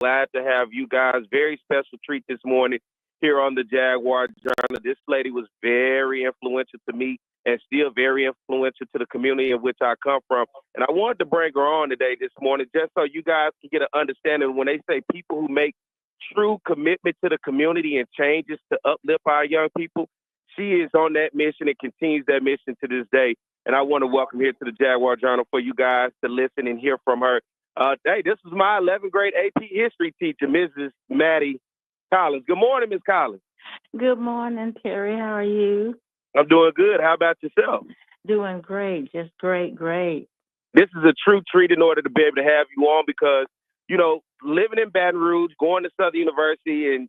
glad to have you guys. Very special treat this morning here on the Jaguar Journal. This lady was very influential to me and still very influential to the community in which I come from. And I wanted to bring her on today this morning just so you guys can get an understanding when they say people who make true commitment to the community and changes to uplift our young people. She is on that mission and continues that mission to this day. And I want to welcome here to the Jaguar Journal for you guys to listen and hear from her. Hey, this is my 11th grade AP history teacher, Mrs. Mattie Collins. Good morning, Ms. Collins. Good morning, Terry. How are you? I'm doing good. How about yourself? Doing great. Just great. This is a true treat in order to be able to have you on because, living in Baton Rouge, going to Southern University, and,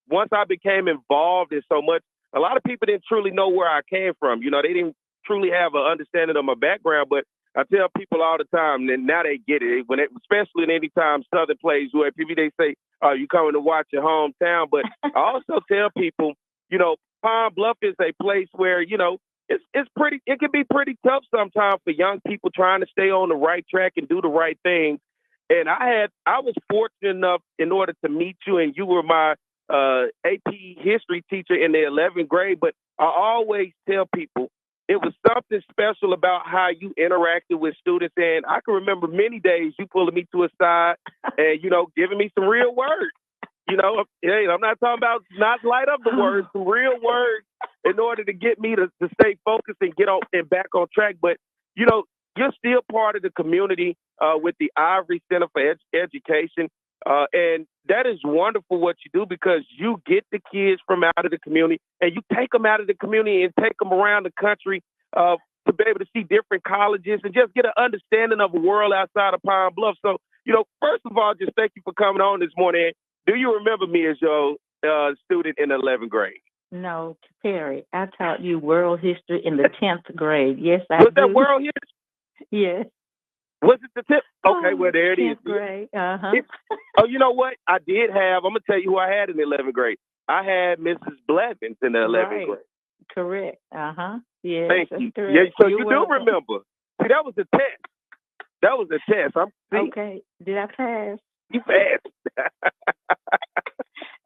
once I became involved in so much, a lot of people didn't truly know where I came from. They didn't truly have an understanding of my background, but I tell people all the time, and now they get it. Especially in any time Southern plays, where people they say, "Oh, you coming to watch your hometown?" But I also tell people, Pine Bluff is a place where it's pretty. It can be pretty tough sometimes for young people trying to stay on the right track and do the right thing. And I was fortunate enough in order to meet you, and you were my AP history teacher in the 11th grade. But I always tell people, it was something special about how you interacted with students. And I can remember many days you pulling me to a side and, giving me some real words. Hey, I'm not talking about not light up the words, some real words in order to get me to stay focused and get on and back on track. But, you're still part of the community with the Ivory Center for Education. And that is wonderful what you do because you get the kids from out of the community and you take them out of the community and take them around the country to be able to see different colleges and just get an understanding of the world outside of Pine Bluff. So, first of all, just thank you for coming on this morning. Do you remember me as your student in the 11th grade? No, Terry, I taught you world history in the 10th grade. Yes, I Was that world history? Yes. Was it the tip? Okay, well, there it is. 10th grade, Oh, you know what? I did have, I'm going to tell you who I had in the 11th grade. I had Mrs. Blevins in the 11th grade. Correct. Yes, thank you. Correct. Yeah, so You're you welcome. do remember. See, that was a test. Okay. Did I pass? You passed.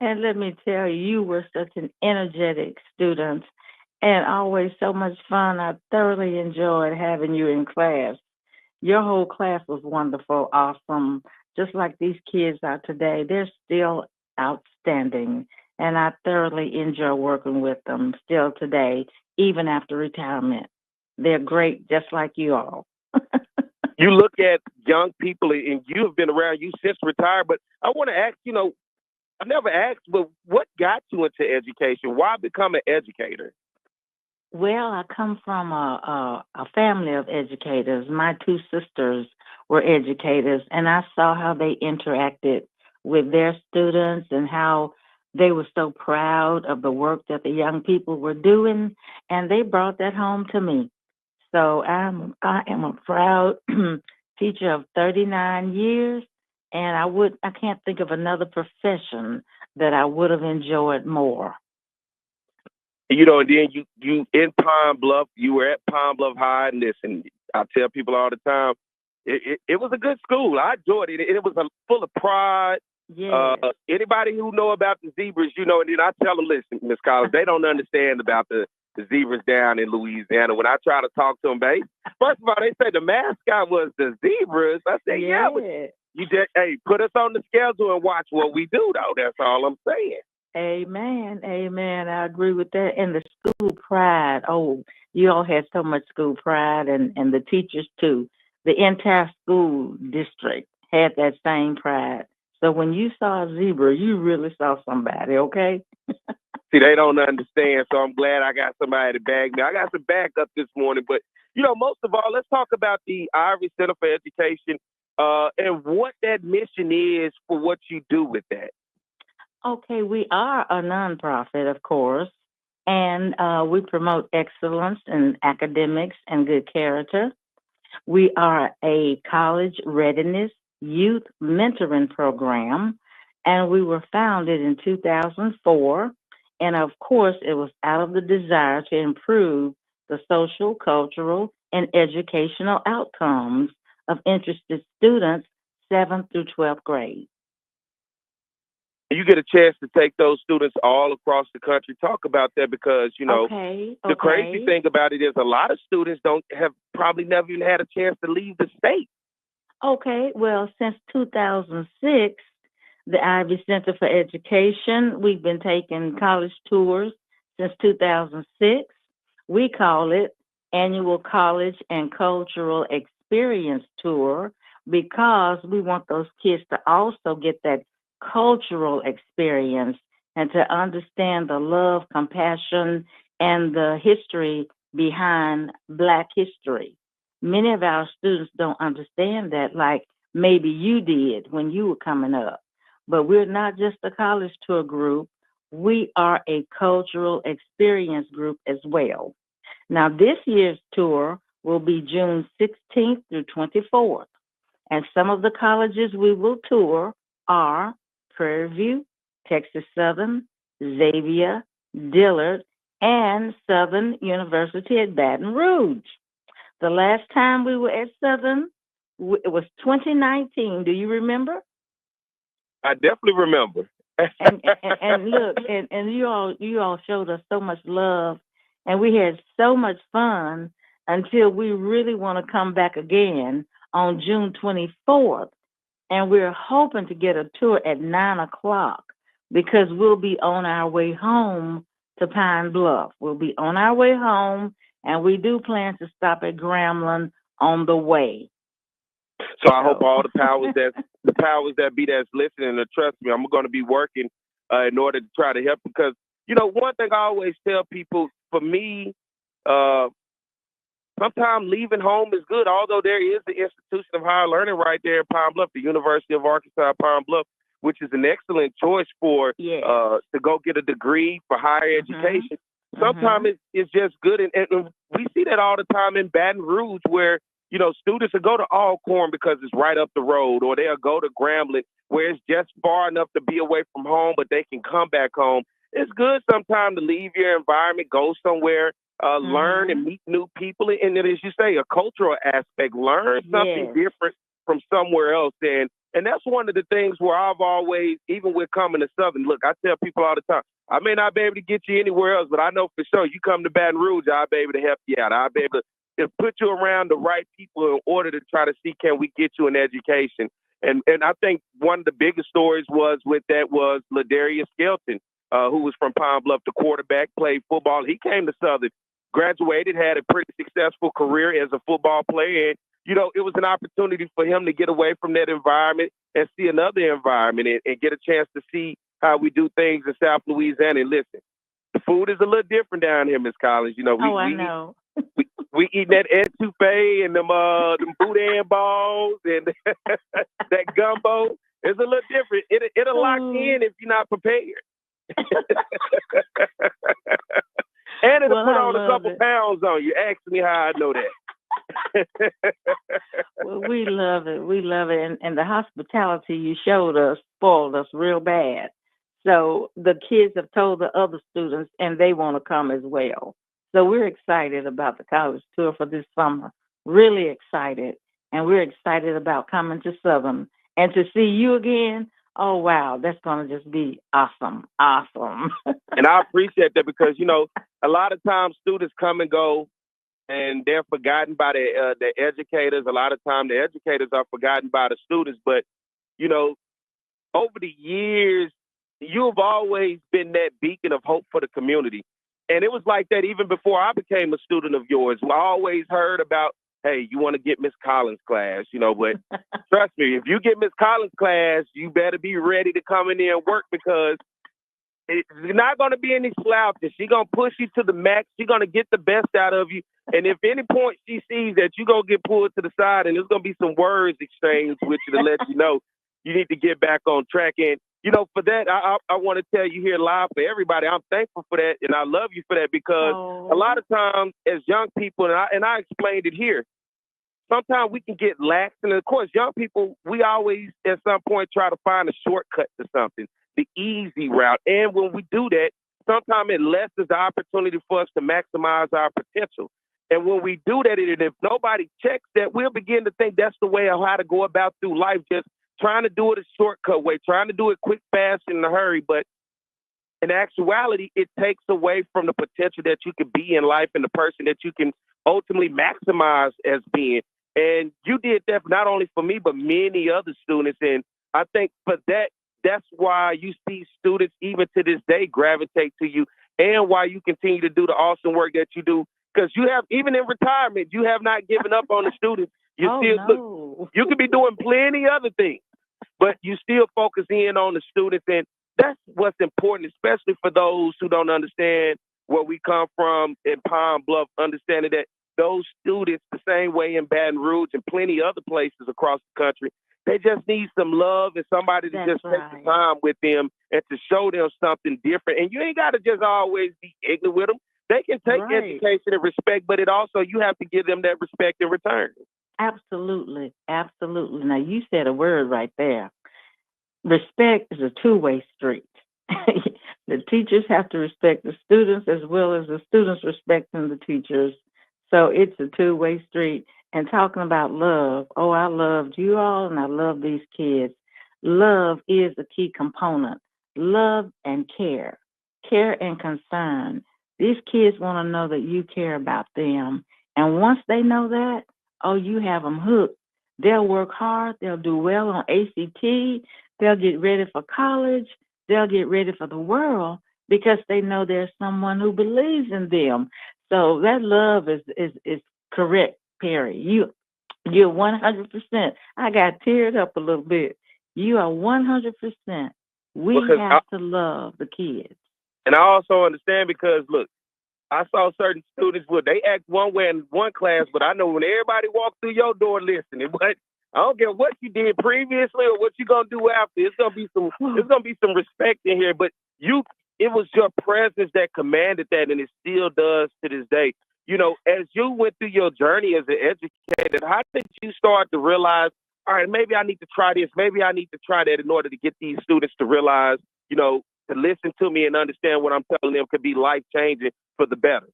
And let me tell you, you were such an energetic student and always so much fun. I thoroughly enjoyed having you in class. Your whole class was wonderful, awesome. Just like these kids are today, they're still outstanding. And I thoroughly enjoy working with them still today, even after retirement. They're great, just like you all. You look at young people, and you have been around you since retired, but I want to ask, I never asked, but what got you into education? Why become an educator? Well, I come from a family of educators. My two sisters were educators, and I saw how they interacted with their students and how they were so proud of the work that the young people were doing, and they brought that home to me. So I am a proud teacher of 39 years, and I can't think of another profession that I would have enjoyed more. And then you in Pine Bluff, you were at Pine Bluff High, and listen, I tell people all the time, it was a good school. I enjoyed it. It was full of pride. Yes. Anybody who know about the zebras, and then I tell them, listen, Miss Collins, they don't understand about the zebras down in Louisiana. When I try to talk to them, first of all, they say the mascot was the zebras. I say, yeah, but you just, put us on the schedule and watch what we do, though. That's all I'm saying. Amen. I agree with that. And the school pride. Oh, you all had so much school pride, and the teachers too. The entire school district had that same pride. So when you saw a zebra, you really saw somebody, okay? See, they don't understand, so I'm glad I got somebody to bag me. I got some backup this morning, but, most of all, let's talk about the Ivory Center for Education and what that mission is for what you do with that. Okay, we are a nonprofit, of course, and we promote excellence in academics and good character. We are a college readiness youth mentoring program, and we were founded in 2004. And of course, it was out of the desire to improve the social, cultural, and educational outcomes of interested students, 7th through 12th grade. you get a chance to take those students all across the country. Talk about that because, Okay, the crazy okay. thing about it is a lot of students don't have probably never even had a chance to leave the state. Okay, well, since 2006, the Ivy Center for Education, we've been taking college tours since 2006. We call it Annual College and Cultural Experience Tour because we want those kids to also get that cultural experience and to understand the love, compassion, and the history behind Black history. Many of our students don't understand that, like maybe you did when you were coming up. But we're not just a college tour group, we are a cultural experience group as well. Now, this year's tour will be June 16th through 24th, and some of the colleges we will tour are Prairie View, Texas Southern, Xavier, Dillard, and Southern University at Baton Rouge. The last time we were at Southern, it was 2019. Do you remember? I definitely remember. And look, and you all showed us so much love, and we had so much fun until we really want to come back again on June 24th, and we're hoping to get a tour at 9 o'clock because we'll be on our way home to Pine Bluff. We'll be on our way home, and we do plan to stop at Grambling on the way. So I hope So, all the powers that be that's listening to trust me. I'm going to be working in order to try to help because one thing I always tell people. For me, uh, sometimes leaving home is good. Although there is the institution of higher learning right there in Pine Bluff, the University of Arkansas Pine Bluff, which is an excellent choice for yes. to go get a degree for higher Mhm. education. Sometimes Mhm. it's just good, and we see that all the time in Baton Rouge, where students will go to Alcorn because it's right up the road, or they'll go to Grambling where it's just far enough to be away from home, but they can come back home. It's good sometimes to leave your environment, go somewhere, learn and Mhm. meet new people, and then, as you say, a cultural aspect, learn something Yes. different from somewhere else. And that's one of the things where I've always, even with coming to Southern, look, I tell people all the time, I may not be able to get you anywhere else, but I know for sure you come to Baton Rouge, I'll be able to help you out. I'll be able to put you around the right people in order to try to see can we get you an education. And I think one of the biggest stories was Ladarius Skelton, who was from Pine Bluff, the quarterback, played football. He came to Southern, graduated, had a pretty successful career as a football player. And, it was an opportunity for him to get away from that environment and see another environment and get a chance to see how we do things in South Louisiana. And listen, the food is a little different down here, Miss Collins. Oh, I know. we eat that etouffee and them boudin balls and that gumbo. It's a little different. It'll lock Oh, in if you're not prepared. And it'll well, put I on a love couple it. pounds on you. Ask me how I know that. Well, we love it. We love it. And the hospitality you showed us spoiled us real bad. So the kids have told the other students, and they want to come as well. So we're excited about the college tour for this summer. Really excited. And we're excited about coming to Southern and to see you again. Oh, wow. That's going to just be awesome. Awesome. And I appreciate that because, a lot of times students come and go and they're forgotten by the educators. A lot of times the educators are forgotten by the students. But, you know, over the years, you've always been that beacon of hope for the community. And it was like that even before I became a student of yours. I always heard about, hey, you want to get Miss Collins class, but trust me, if you get Miss Collins class, you better be ready to come in there and work because it's not going to be any slouches. She's going to push you to the max. She's going to get the best out of you. And if any point she sees that you're going to get pulled to the side and there's going to be some words exchanged with you to let you know you need to get back on track. And, for that, I want to tell you here live for everybody, I'm thankful for that. And I love you for that because a lot Oh, of times as young people, and I explained it here, sometimes we can get lax. And of course, young people, we always at some point try to find a shortcut to something, the easy route. And when we do that, sometimes it lessens the opportunity for us to maximize our potential. And when we do that, and if nobody checks that, we'll begin to think that's the way of how to go about through life, just trying to do it a shortcut way, trying to do it quick, fast, in a hurry. But in actuality, it takes away from the potential that you could be in life and the person that you can ultimately maximize as being. And you did that not only for me, but many other students. And I think for that, that's why you see students even to this day gravitate to you, and why you continue to do the awesome work that you do. Because you have, even in retirement, you have not given up on the students. You look, you could be doing plenty other things, but you still focus in on the students. And that's what's important, especially for those who don't understand where we come from in Pine Bluff, understanding that those students, the same way in Baton Rouge and plenty other places across the country, they just need some love and somebody to take the time with them and to show them something different. And you ain't got to just always be ignorant with them. They can take education and respect, but you have to give them that respect in return. Absolutely. Absolutely. Now, you said a word right there. Respect is a two-way street. The teachers have to respect the students as well as the students respecting the teachers. So it's a two-way street. And talking about love, I loved you all and I love these kids. Love is a key component. Love and care and concern. These kids want to know that you care about them. And once they know that, you have them hooked. They'll work hard. They'll do well on ACT. They'll get ready for college. They'll get ready for the world because they know there's someone who believes in them. So that love is correct, Perry. You're 100%. I got teared up a little bit. You are 100%. We have to love the kids. And I also understand because, look, I saw certain students, they act one way in one class, but I know when everybody walks through your door listening, but I don't care what you did previously or what you're gonna do after. It's gonna be some respect in here. But it was your presence that commanded that, and it still does to this day. You know, as you went through your journey as an educator, how did you start to realize, all right, maybe I need to try this, maybe I need to try that in order to get these students to realize, to listen to me and understand what I'm telling them could be life-changing for the better?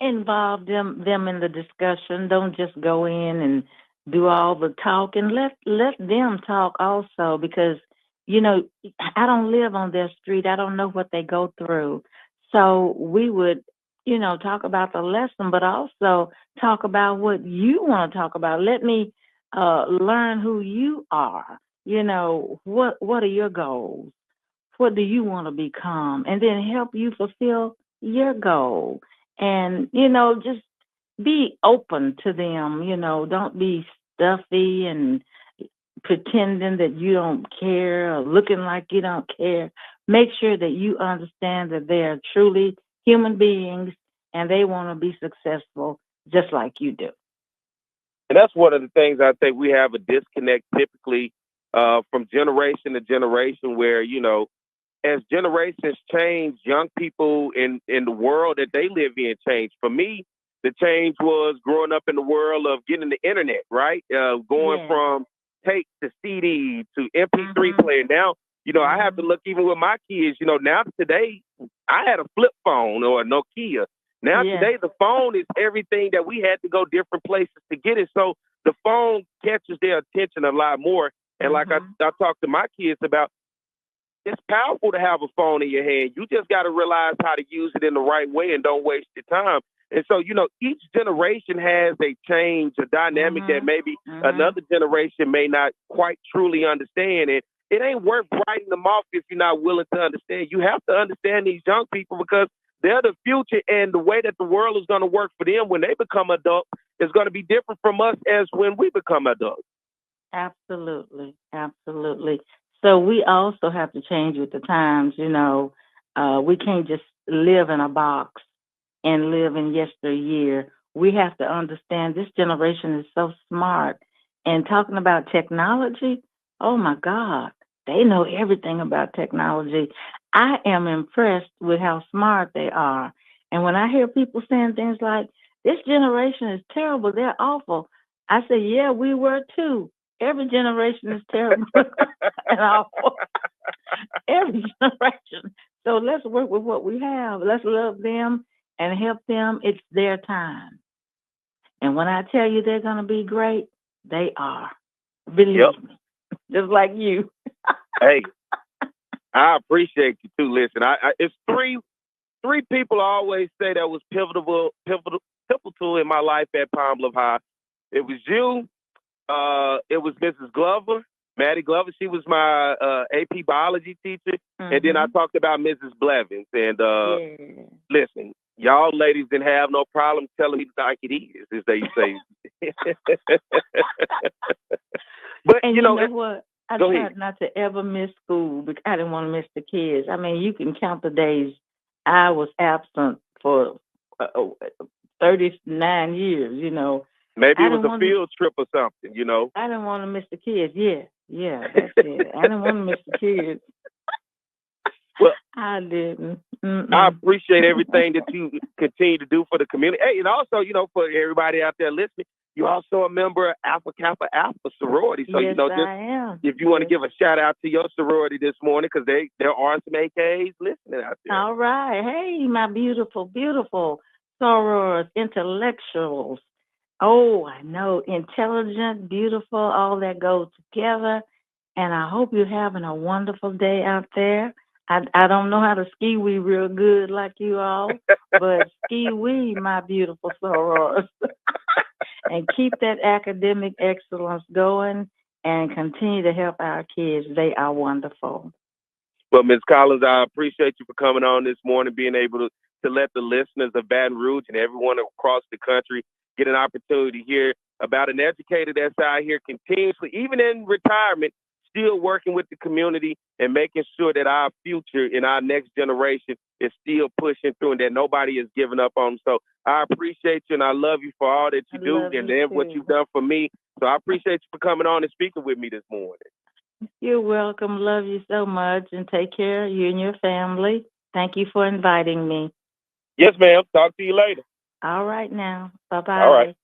Involve them in the discussion. Don't just go in and do all the talking. Let them talk also, because, I don't live on their street. I don't know what they go through. So we would, talk about the lesson, but also talk about what you want to talk about. Let me learn who you are. What are your goals? What do you want to become? And then help you fulfill your goal. And, just be open to them. Don't be stuffy and pretending that you don't care or looking like you don't care. Make sure that you understand that they are truly human beings and they want to be successful just like you do. And that's one of the things I think we have a disconnect typically from generation to generation where, as generations change, young people in the world that they live in change. For me, the change was growing up in the world of getting the internet, right? Going from tape to CD to MP3 player. Now, I have to look even with my kids, now today, I had a flip phone or a Nokia. Now today, the phone is everything that we had to go different places to get it. So the phone catches their attention a lot more. And like I talked to my kids about, it's powerful to have a phone in your hand. You just got to realize how to use it in the right way and don't waste your time. And so, each generation has a change, a dynamic that maybe another generation may not quite truly understand. And it ain't worth writing them off if you're not willing to understand. You have to understand these young people because they're the future, and the way that the world is going to work for them when they become adults is going to be different from us as when we become adults. Absolutely. Absolutely. So we also have to change with the times. We can't just live in a box and live in yesteryear. We have to understand this generation is so smart. And talking about technology, oh my God, they know everything about technology. I am impressed with how smart they are. And when I hear people saying things like, this generation is terrible, they're awful, I say, yeah, we were too. Every generation is terrible and awful. Every generation. So let's work with what we have. Let's love them and help them. It's their time. And when I tell you they're going to be great, they are. Believe me. just like you. Hey, I appreciate you too. Listen, it's three people I always say that was pivotal in my life at Palm Bluff High. It was you. It was Mrs. Glover, Mattie Glover. She was my AP biology teacher, and then I talked about Mrs. Blevins. And listen, y'all ladies didn't have no problem telling me like it is, as they say. But And you know what? I tried not to ever miss school because I didn't want to miss the kids. I mean, you can count the days I was absent for 39 years, Maybe it was a field trip or something, I didn't want to miss the kids. Yeah, that's it. I didn't want to miss the kids. Well, I didn't. I appreciate everything that you continue to do for the community. Hey, and also, for everybody out there listening, you're also a member of Alpha Kappa Alpha sorority. So, yes, I am. If you want to give a shout out to your sorority this morning, because there are some AKs listening out there. All right. Hey, my beautiful, beautiful sorors, intellectuals. Oh, I know. Intelligent, beautiful, all that goes together. And I hope you're having a wonderful day out there. I don't know how to ski wee real good like you all, but ski wee, my beautiful sorors. And keep that academic excellence going and continue to help our kids. They are wonderful. Well, Ms. Collins, I appreciate you for coming on this morning, being able to let the listeners of Baton Rouge and everyone across the country get an opportunity to hear about an educator that's out here continuously, even in retirement, still working with the community and making sure that our future and our next generation is still pushing through and that nobody is giving up on them. So I appreciate you and I love you for all that you do and then what you've done for me. So I appreciate you for coming on and speaking with me this morning. You're welcome. Love you so much and take care of you and your family. Thank you for inviting me. Yes, ma'am. Talk to you later. All right now. Bye-bye. All right.